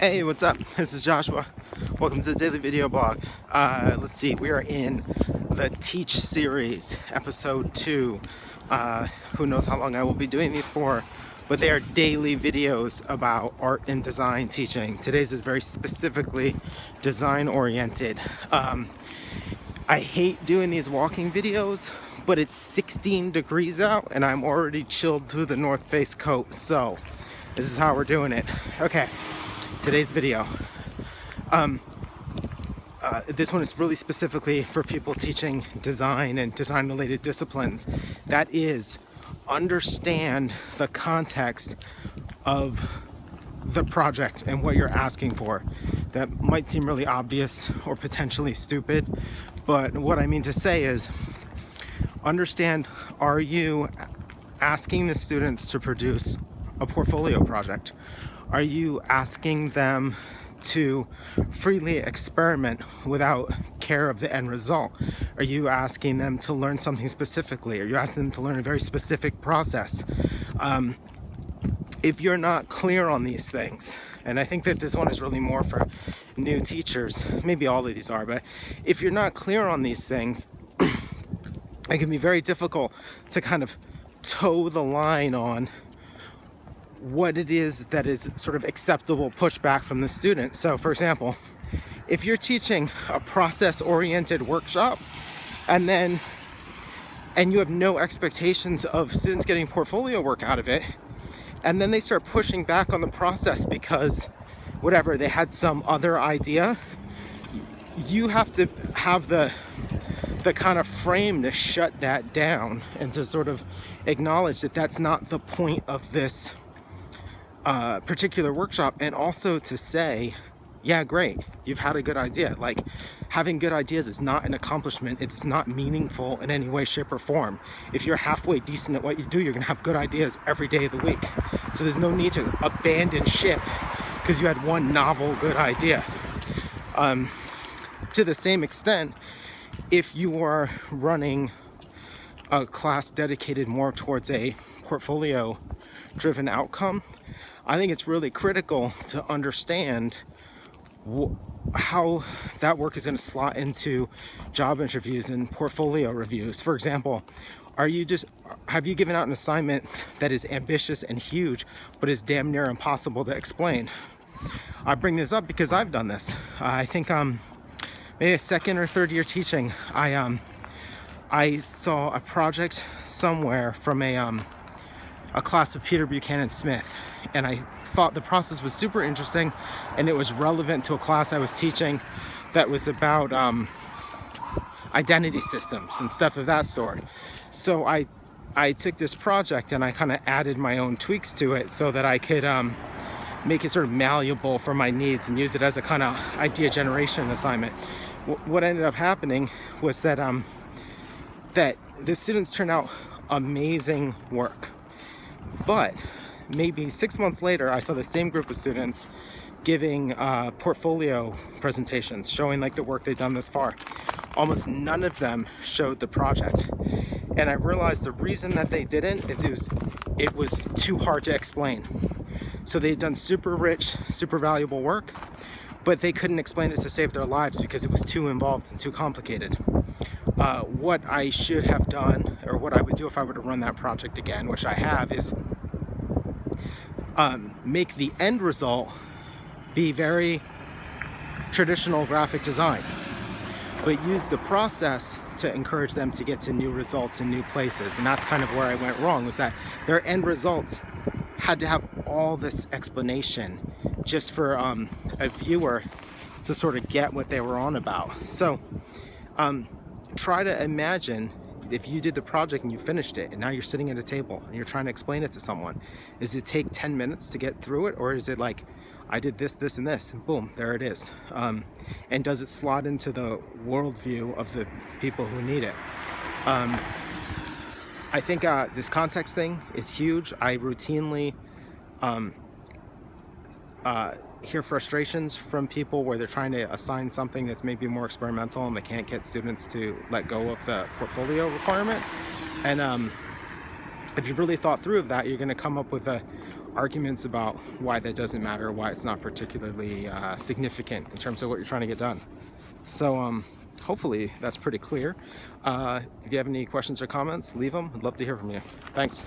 Hey, what's up? This is Joshua. Welcome to the Daily Video Blog. Let's see, we are in the Teach series, episode 2. Who knows how long I will be doing these for, but they are daily videos about art and design teaching. Today's is very specifically design oriented. I hate doing these walking videos, but it's 16 degrees out and I'm already chilled through the North Face coat, so this is how we're doing it. Okay. Today's video. This one is really specifically for people teaching design and design related disciplines. That is, understand the context of the project and what you're asking for. That might seem really obvious or potentially stupid, but what I mean to say is understand, are you asking the students to produce a portfolio project? Are you asking them to freely experiment without care of the end result? Are you asking them to learn something specifically? Are you asking them to learn a very specific process? If you're not clear on these things, and I think that this one is really more for new teachers, maybe all of these are, but if you're not clear on these things, it can be very difficult to kind of toe the line on what it is that is sort of acceptable pushback from the student. So for example, if you're teaching a process-oriented workshop and you have no expectations of students getting portfolio work out of it, and then they start pushing back on the process because whatever, they had some other idea, you have to have the kind of frame to shut that down and to sort of acknowledge that that's not the point of this particular workshop, and also to say, yeah, great, you've had a good idea. Like, having good ideas is not an accomplishment. It's not meaningful in any way, shape, or form. If you're halfway decent at what you do, you're gonna have good ideas every day of the week. So there's no need to abandon ship because you had one novel good idea. To the same extent, if you are running a class dedicated more towards a portfolio driven outcome, I think it's really critical to understand how that work is going to slot into job interviews and portfolio reviews. For example, have you given out an assignment that is ambitious and huge but is damn near impossible to explain? I bring this up because I've done this. I think maybe a second or third year teaching, I saw a project somewhere from a class with Peter Buchanan Smith, and I thought the process was super interesting and it was relevant to a class I was teaching that was about identity systems and stuff of that sort. So I took this project and I kind of added my own tweaks to it so that I could make it sort of malleable for my needs and use it as a kind of idea generation assignment. What ended up happening was that that the students turned out amazing work. But maybe 6 months later, I saw the same group of students giving portfolio presentations showing like the work they've done this far. Almost none of them showed the project. And I realized the reason that they didn't is it was too hard to explain. So they had done super rich, super valuable work, but they couldn't explain it to save their lives because it was too involved and too complicated. What I should have done, or what I would do if I were to run that project again, which I have, is make the end result be very traditional graphic design, but use the process to encourage them to get to new results in new places. And that's kind of where I went wrong, was that their end results had to have all this explanation just for a viewer to sort of get what they were on about. So try to imagine if you did the project and you finished it and now you're sitting at a table and you're trying to explain it to someone. Does it take 10 minutes to get through it, or is it like, I did this, this, and this, and boom, there it is? And does it slot into the worldview of the people who need it? I think this context thing is huge. I routinely hear frustrations from people where they're trying to assign something that's maybe more experimental and they can't get students to let go of the portfolio requirement. And if you've really thought through of that, you're going to come up with a arguments about why that doesn't matter, why it's not particularly significant in terms of what you're trying to get done. So hopefully that's pretty clear. If you have any questions or comments, leave them. I'd love to hear from you. Thanks.